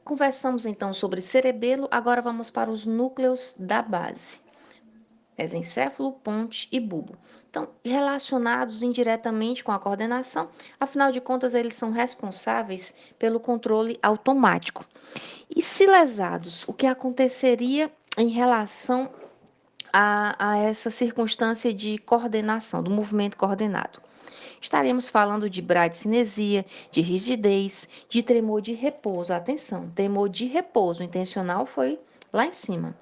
Conversamos então sobre cerebelo, agora vamos para os núcleos da base. Mesencéfalo, ponte e bulbo. Então, relacionados indiretamente com a coordenação, afinal de contas, eles são responsáveis pelo controle automático. E se lesados, o que aconteceria em relação a essa circunstância de coordenação, do movimento coordenado? Estaremos falando de bradicinesia, de rigidez, de tremor de repouso. Atenção, tremor de repouso intencional foi lá em cima.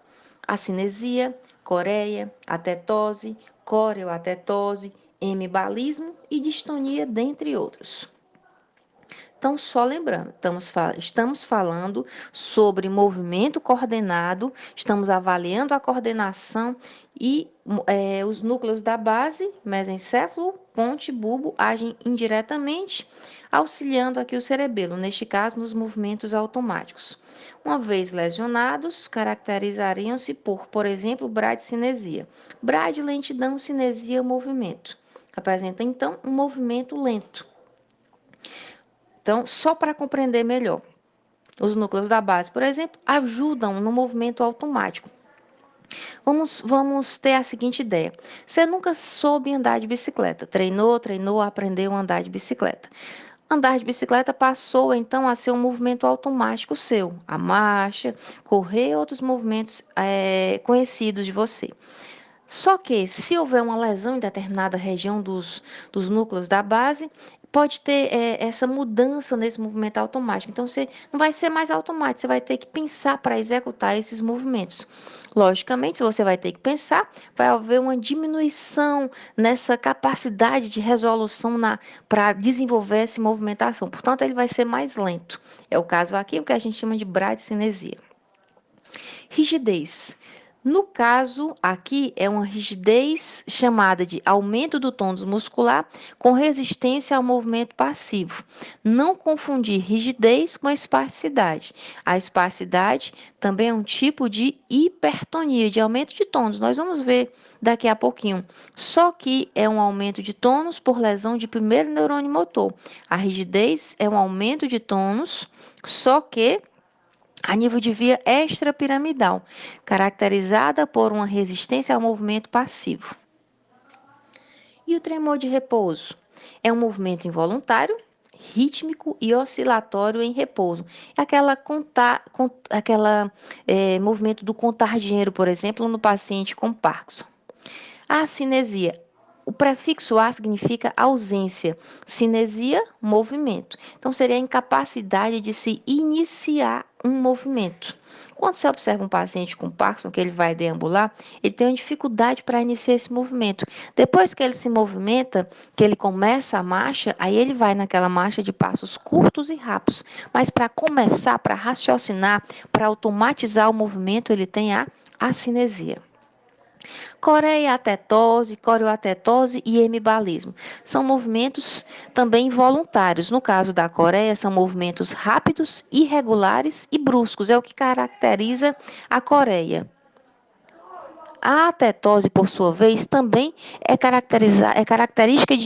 Acinesia, coreia, atetose, coreoatetose, hemibalismo e distonia, dentre outros. Então, só lembrando, estamos falando sobre movimento coordenado, estamos avaliando a coordenação e os núcleos da base, mesencéfalo, ponte, bulbo, agem indiretamente, auxiliando aqui o cerebelo, neste caso, nos movimentos automáticos. Uma vez lesionados, caracterizariam-se por exemplo, bradicinesia. Brad, lentidão, cinesia, movimento. Apresenta, então, um movimento lento. Então, só para compreender melhor, os núcleos da base, por exemplo, ajudam no movimento automático. Vamos ter a seguinte ideia: você nunca soube andar de bicicleta, treinou, aprendeu a andar de bicicleta. Andar de bicicleta passou então a ser um movimento automático seu, a marcha, correr, outros movimentos conhecidos de você. Só que, se houver uma lesão em determinada região dos núcleos da base, pode ter essa mudança nesse movimento automático. Então, você não vai ser mais automático, você vai ter que pensar para executar esses movimentos. Logicamente, se você vai ter que pensar, vai haver uma diminuição nessa capacidade de resolução para desenvolver essa movimentação. Portanto, ele vai ser mais lento. É o caso aqui, o que a gente chama de bradicinesia. Rigidez. No caso, aqui é uma rigidez chamada de aumento do tônus muscular com resistência ao movimento passivo. Não confundir rigidez com a espasticidade. A espasticidade também é um tipo de hipertonia, de aumento de tônus. Nós vamos ver daqui a pouquinho. Só que é um aumento de tônus por lesão de primeiro neurônio motor. A rigidez é um aumento de tônus, só que a nível de via extrapiramidal, caracterizada por uma resistência ao movimento passivo. E o tremor de repouso? É um movimento involuntário, rítmico e oscilatório em repouso. É movimento do contar dinheiro, por exemplo, no paciente com Parkinson. A cinesia. O prefixo a significa ausência. Cinesia, movimento. Então, seria a incapacidade de se iniciar um movimento. Quando você observa um paciente com Parkinson, que ele vai deambular, ele tem uma dificuldade para iniciar esse movimento. Depois que ele se movimenta, que ele começa a marcha, aí ele vai naquela marcha de passos curtos e rápidos. Mas para começar, para raciocinar, para automatizar o movimento, ele tem a acinesia. Coreia-atetose, coreoatetose e hemibalismo. São movimentos também involuntários. No caso da coreia, são movimentos rápidos, irregulares e bruscos. É o que caracteriza a coreia. A atetose, por sua vez, também é característica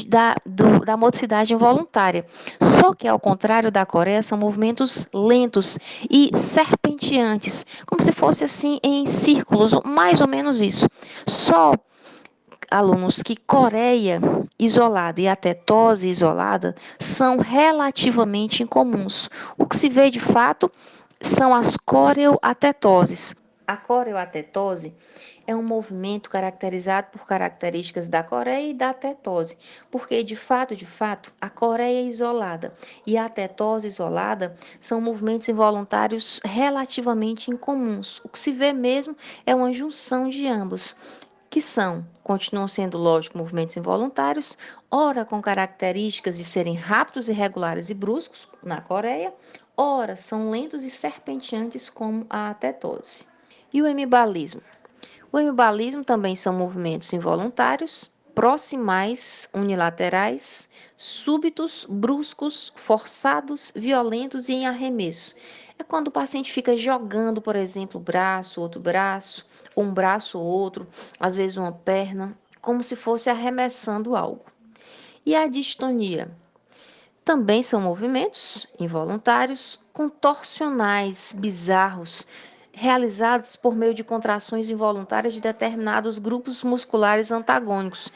da motricidade involuntária. Só que, ao contrário da coreia, são movimentos lentos e serpenteantes, como se fosse assim em círculos, mais ou menos isso. Só alunos que coreia isolada e atetose isolada são relativamente incomuns. O que se vê de fato são as coreoatetoses. A coreoatetose é um movimento caracterizado por características da coreia e da atetose, porque de fato, a coreia isolada e a atetose isolada são movimentos involuntários relativamente incomuns. O que se vê mesmo é uma junção de ambos, que continuam sendo, lógico, movimentos involuntários, ora com características de serem rápidos, irregulares e bruscos, na coreia, ora são lentos e serpenteantes, como a atetose. E o hemibalismo? O hemibalismo também são movimentos involuntários, proximais, unilaterais, súbitos, bruscos, forçados, violentos e em arremesso. É quando o paciente fica jogando, por exemplo, um braço ou outro, às vezes uma perna, como se fosse arremessando algo. E a distonia? Também são movimentos involuntários, contorcionais, bizarros, realizados por meio de contrações involuntárias de determinados grupos musculares antagônicos.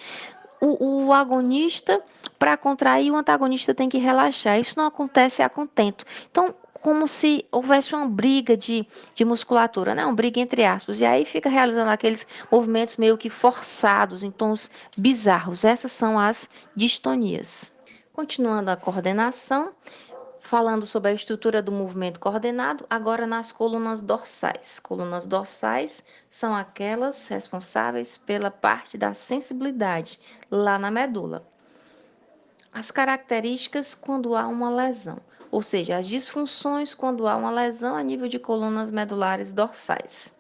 O agonista, para contrair, o antagonista tem que relaxar. Isso não acontece a contento. Então, como se houvesse uma briga de musculatura, né? Uma briga entre aspas. E aí fica realizando aqueles movimentos meio que forçados, em tons bizarros. Essas são as distonias. Continuando a coordenação, falando sobre a estrutura do movimento coordenado, agora nas colunas dorsais. Colunas dorsais são aquelas responsáveis pela parte da sensibilidade, lá na medula. As características quando há uma lesão, ou seja, as disfunções quando há uma lesão a nível de colunas medulares dorsais.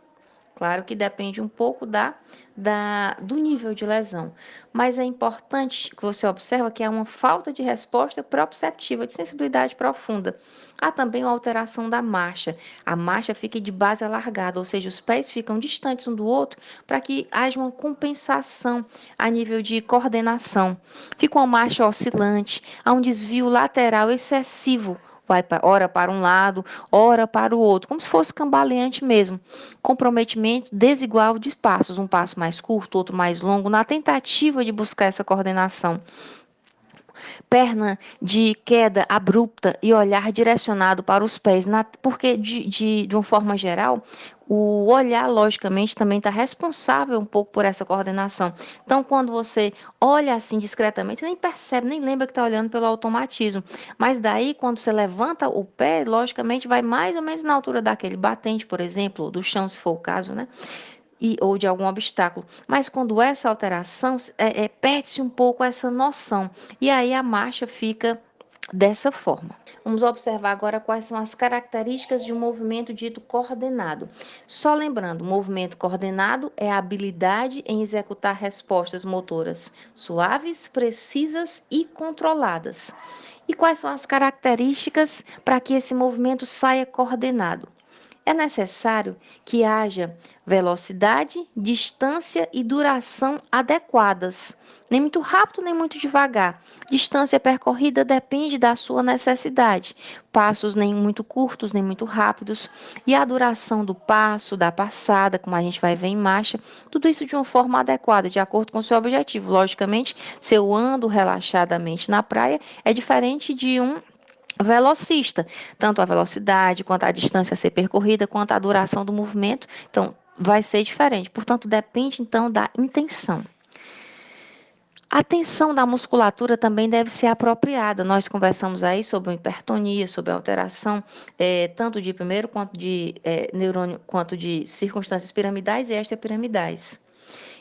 Claro que depende um pouco do nível de lesão, mas é importante que você observe que há uma falta de resposta proprioceptiva, de sensibilidade profunda. Há também uma alteração da marcha. A marcha fica de base alargada, ou seja, os pés ficam distantes um do outro para que haja uma compensação a nível de coordenação. Fica uma marcha oscilante, há um desvio lateral excessivo, vai ora para um lado, ora para o outro, como se fosse cambaleante mesmo. Comprometimento desigual de passos, um passo mais curto, outro mais longo, na tentativa de buscar essa coordenação. Perna de queda abrupta e olhar direcionado para os pés, porque de uma forma geral, o olhar, logicamente, também está responsável um pouco por essa coordenação. Então, quando você olha assim discretamente, nem percebe, nem lembra que está olhando pelo automatismo. Mas daí, quando você levanta o pé, logicamente, vai mais ou menos na altura daquele batente, por exemplo, ou do chão, se for o caso, né? Ou de algum obstáculo. Mas quando essa alteração, perde-se um pouco essa noção. E aí a marcha fica dessa forma. Vamos observar agora quais são as características de um movimento dito coordenado. Só lembrando, movimento coordenado é a habilidade em executar respostas motoras suaves, precisas e controladas. E quais são as características para que esse movimento saia coordenado? É necessário que haja velocidade, distância e duração adequadas, nem muito rápido, nem muito devagar. Distância percorrida depende da sua necessidade. Passos nem muito curtos, nem muito rápidos. E a duração do passo, da passada, como a gente vai ver em marcha, tudo isso de uma forma adequada, de acordo com o seu objetivo. Logicamente, se eu ando relaxadamente na praia, é diferente de um velocista, tanto a velocidade, quanto a distância a ser percorrida, quanto a duração do movimento, então vai ser diferente. Portanto, depende então da intenção. A tensão da musculatura também deve ser apropriada. Nós conversamos aí sobre hipertonia, sobre alteração, tanto de primeiro quanto de neurônio, quanto de circunstâncias piramidais e extrapiramidais.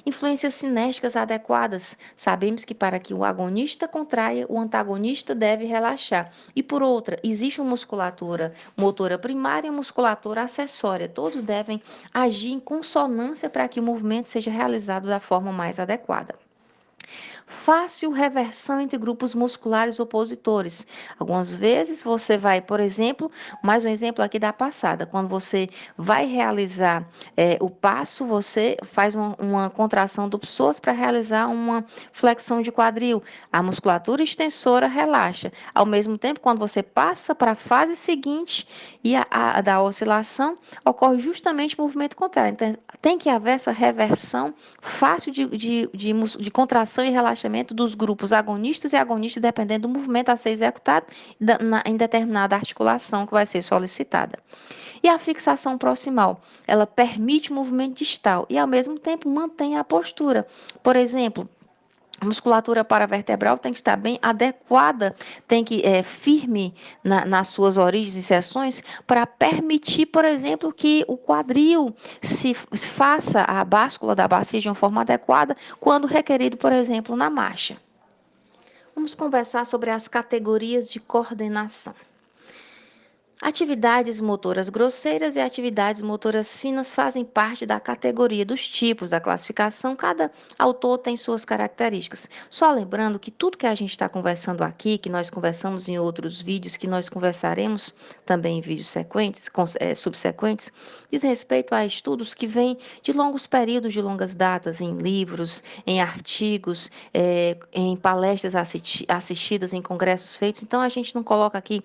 Influências cinésticas adequadas. Sabemos que para que o agonista contraia, o antagonista deve relaxar. E por outra, existe uma musculatura motora primária e musculatura acessória. Todos devem agir em consonância para que o movimento seja realizado da forma mais adequada. Fácil reversão entre grupos musculares opositores. Algumas vezes você vai, por exemplo, mais um exemplo aqui da passada, quando você vai realizar o passo, você faz uma contração do psoas para realizar uma flexão de quadril. A musculatura extensora relaxa. Ao mesmo tempo, quando você passa para a fase seguinte e a da oscilação, ocorre justamente o movimento contrário. Então, tem que haver essa reversão fácil de contração e relaxamento dos grupos agonistas e agonistas, dependendo do movimento a ser executado em determinada articulação que vai ser solicitada. E a fixação proximal, ela permite o movimento distal e, ao mesmo tempo, mantém a postura. Por exemplo, a musculatura paravertebral tem que estar bem adequada, tem que firme nas suas origens e seções para permitir, por exemplo, que o quadril se faça a báscula da bacia de uma forma adequada quando requerido, por exemplo, na marcha. Vamos conversar sobre as categorias de coordenação. Atividades motoras grosseiras e atividades motoras finas fazem parte da categoria dos tipos da classificação. Cada autor tem suas características. Só lembrando que tudo que a gente está conversando aqui, que nós conversamos em outros vídeos, que nós conversaremos também em vídeos subsequentes, diz respeito a estudos que vêm de longos períodos, de longas datas, em livros, em artigos, em palestras assistidas, em congressos feitos. Então, a gente não coloca aqui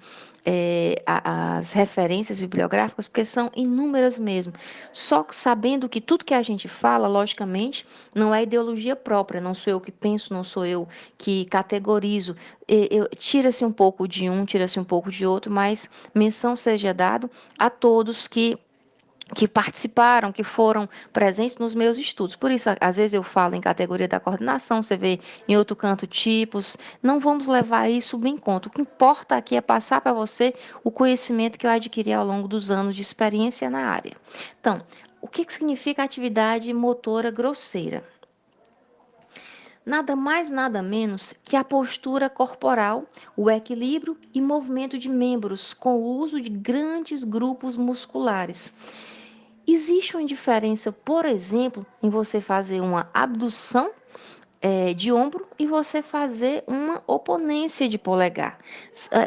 as referências bibliográficas, porque são inúmeras mesmo. Só que sabendo que tudo que a gente fala, logicamente, não é ideologia própria, não sou eu que penso, não sou eu que categorizo. Tira-se um pouco de um, tira-se um pouco de outro, mas menção seja dado a todos que participaram, que foram presentes nos meus estudos. Por isso, às vezes eu falo em categoria da coordenação, você vê em outro canto tipos. Não vamos levar isso bem em conta. O que importa aqui é passar para você o conhecimento que eu adquiri ao longo dos anos de experiência na área. Então, o que significa atividade motora grosseira? Nada mais, nada menos que a postura corporal, o equilíbrio e movimento de membros com o uso de grandes grupos musculares. Existe uma diferença, por exemplo, em você fazer uma abdução de ombro e você fazer uma oponência de polegar.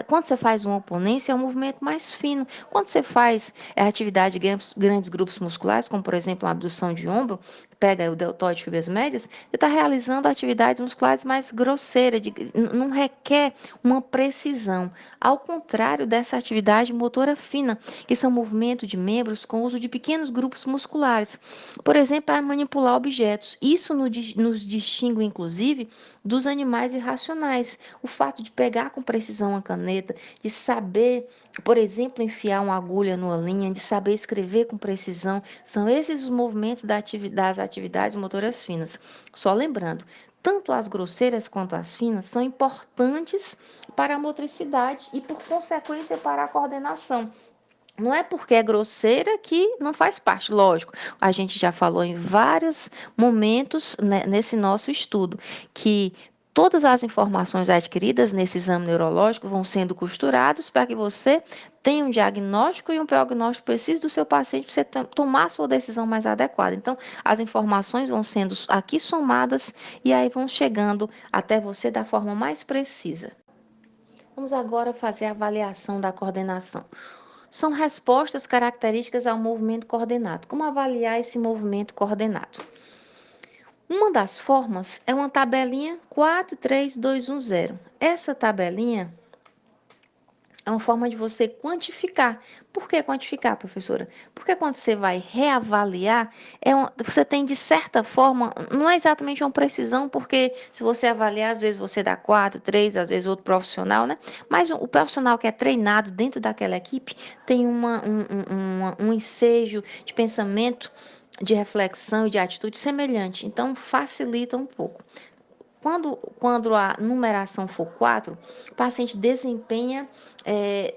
Quando você faz uma oponência, é um movimento mais fino. Quando você faz atividade de grandes grupos musculares, como por exemplo uma abdução de ombro, pega o deltoide e fibras médias, você está realizando atividades musculares mais grosseiras, não requer uma precisão. Ao contrário dessa atividade motora fina, que são movimentos de membros com uso de pequenos grupos musculares. Por exemplo, para manipular objetos. Isso nos distingue, inclusive, dos animais irracionais. O fato de pegar com precisão a caneta, de saber, por exemplo, enfiar uma agulha numa linha, de saber escrever com precisão, são esses os movimentos das atividades motoras finas. Só lembrando, tanto as grosseiras quanto as finas são importantes para a motricidade e, por consequência, para a coordenação. Não é porque é grosseira que não faz parte, lógico. A gente já falou em vários momentos, né, nesse nosso estudo que todas as informações adquiridas nesse exame neurológico vão sendo costurados para que você tenha um diagnóstico e um prognóstico preciso do seu paciente para você tomar a sua decisão mais adequada. Então, as informações vão sendo aqui somadas e aí vão chegando até você da forma mais precisa. Vamos agora fazer a avaliação da coordenação. São respostas características ao movimento coordenado. Como avaliar esse movimento coordenado? Uma das formas é uma tabelinha 43210. Essa tabelinha é uma forma de você quantificar. Por que quantificar, professora? Porque quando você vai reavaliar, você tem de certa forma, não é exatamente uma precisão, porque se você avaliar, às vezes você dá 4, 3, às vezes outro profissional, né? Mas o profissional que é treinado dentro daquela equipe tem um ensejo de pensamento, de reflexão e de atitude semelhante. Então, facilita um pouco. Quando a numeração for 4, o paciente desempenha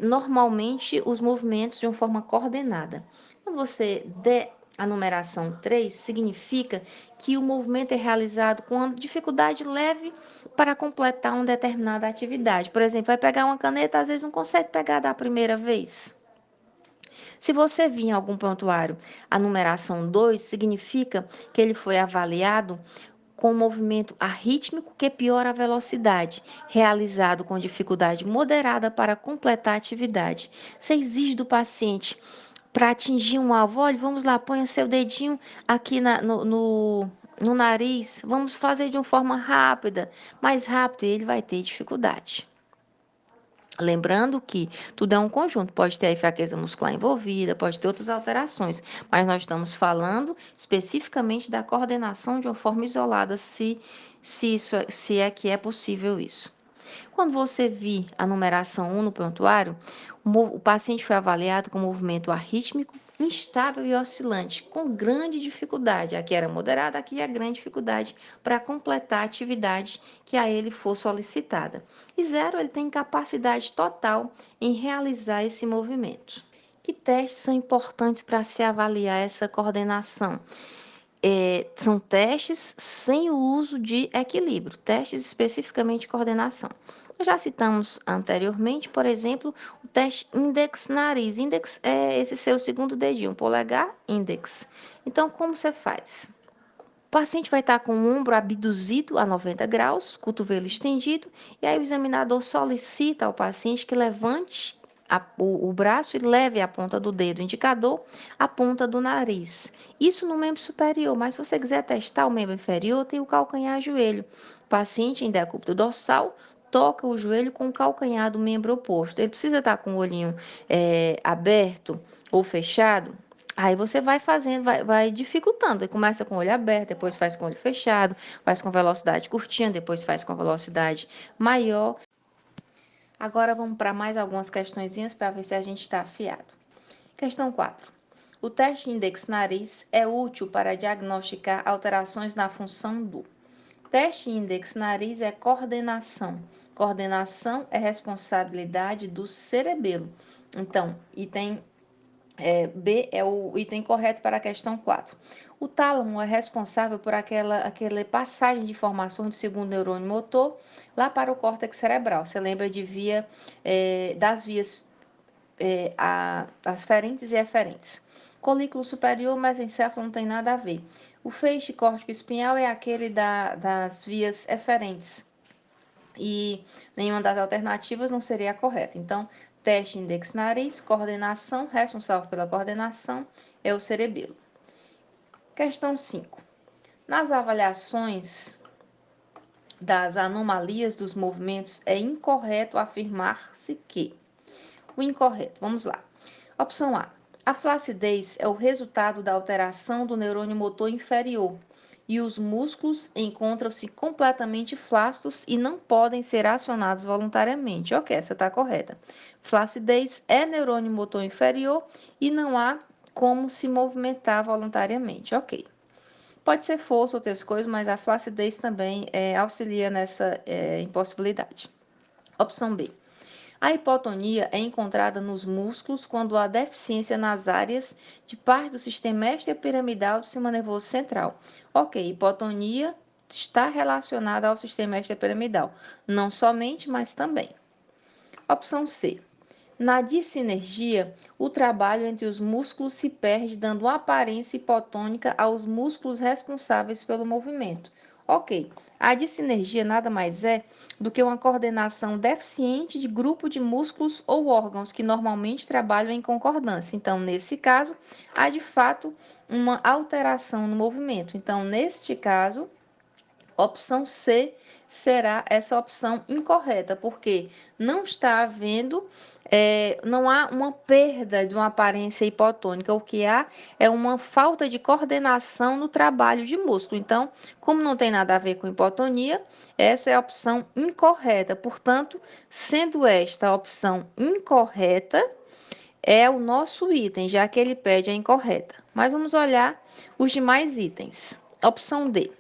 normalmente os movimentos de uma forma coordenada. Quando você der a numeração 3, significa que o movimento é realizado com uma dificuldade leve para completar uma determinada atividade. Por exemplo, vai pegar uma caneta, às vezes não consegue pegar da primeira vez. Se você vir em algum prontuário a numeração 2, significa que ele foi avaliado com movimento arrítmico que piora a velocidade, realizado com dificuldade moderada para completar a atividade. Você exige do paciente para atingir um alvo, olha, vamos lá, ponha seu dedinho aqui no nariz, vamos fazer de uma forma rápida, mais rápido, e ele vai ter dificuldade. Lembrando que tudo é um conjunto, pode ter a fraqueza muscular envolvida, pode ter outras alterações, mas nós estamos falando especificamente da coordenação de uma forma isolada, se é que é possível isso. Quando você vir a numeração 1 no prontuário, o paciente foi avaliado com movimento arrítmico, instável e oscilante, com grande dificuldade. Aqui era moderada, aqui é grande dificuldade para completar a atividade que a ele for solicitada. E 0, ele tem capacidade total em realizar esse movimento. Que testes são importantes para se avaliar essa coordenação? são testes sem o uso de equilíbrio, testes especificamente de coordenação. Já citamos anteriormente, por exemplo, o teste index-nariz. Index é esse seu segundo dedinho, polegar, index. Então, como você faz? O paciente vai estar com o ombro abduzido a 90 graus, cotovelo estendido, e aí o examinador solicita ao paciente que levante o braço e leve a ponta do dedo indicador à ponta do nariz. Isso no membro superior, mas se você quiser testar o membro inferior, tem o calcanhar-joelho. O paciente em decúbito dorsal toca o joelho com o calcanhar do membro oposto. Ele precisa estar com o olhinho aberto ou fechado? Aí você vai fazendo, vai dificultando. Aí começa com o olho aberto, depois faz com o olho fechado, faz com velocidade curtinha, depois faz com velocidade maior. Agora vamos para mais algumas questõezinhas para ver se a gente está afiado. Questão 4. O teste index-nariz é útil para diagnosticar alterações na função do. Teste index-nariz é coordenação. Coordenação é responsabilidade do cerebelo. Então, item B é o item correto para a questão 4. O tálamo é responsável por aquela passagem de informações do segundo neurônio motor lá para o córtex cerebral. Você lembra de das vias aferentes e eferentes. Colículo superior, mesencéfalo não tem nada a ver. O feixe córtico espinhal é aquele das vias eferentes. E nenhuma das alternativas não seria a correta. Então, teste index-nariz, coordenação, responsável pela coordenação é o cerebelo. Questão 5. Nas avaliações das anomalias dos movimentos, é incorreto afirmar-se que. O incorreto, vamos lá. Opção A. A flacidez é o resultado da alteração do neurônio motor inferior e os músculos encontram-se completamente flácidos e não podem ser acionados voluntariamente. Ok, essa está correta. Flacidez é neurônio motor inferior e não há como se movimentar voluntariamente. Ok. Pode ser força, outras coisas, mas a flacidez também auxilia nessa impossibilidade. Opção B. A hipotonia é encontrada nos músculos quando há deficiência nas áreas de parte do sistema extrapiramidal do sistema nervoso central. Ok, hipotonia está relacionada ao sistema extrapiramidal, não somente, mas também. Opção C. Na dissinergia, o trabalho entre os músculos se perde, dando uma aparência hipotônica aos músculos responsáveis pelo movimento. Ok, a dissinergia nada mais é do que uma coordenação deficiente de grupo de músculos ou órgãos que normalmente trabalham em concordância. Então, nesse caso, há de fato uma alteração no movimento. Então, neste caso, opção C será essa opção incorreta, porque não está havendo, não há uma perda de uma aparência hipotônica, o que há é uma falta de coordenação no trabalho de músculo. Então, como não tem nada a ver com hipotonia, essa é a opção incorreta. Portanto, sendo esta a opção incorreta, é o nosso item, já que ele pede a incorreta. Mas vamos olhar os demais itens. Opção D.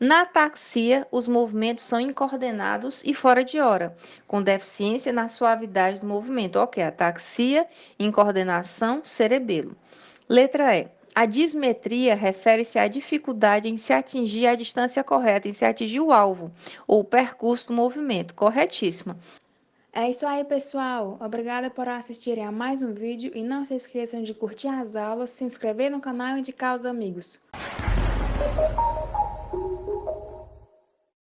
Na ataxia, os movimentos são incoordenados e fora de hora, com deficiência na suavidade do movimento. Ok, ataxia, incoordenação, cerebelo. Letra E. A dismetria refere-se à dificuldade em se atingir a distância correta, em se atingir o alvo ou o percurso do movimento. Corretíssima. É isso aí, pessoal. Obrigada por assistirem a mais um vídeo e não se esqueçam de curtir as aulas, se inscrever no canal e indicar aos amigos.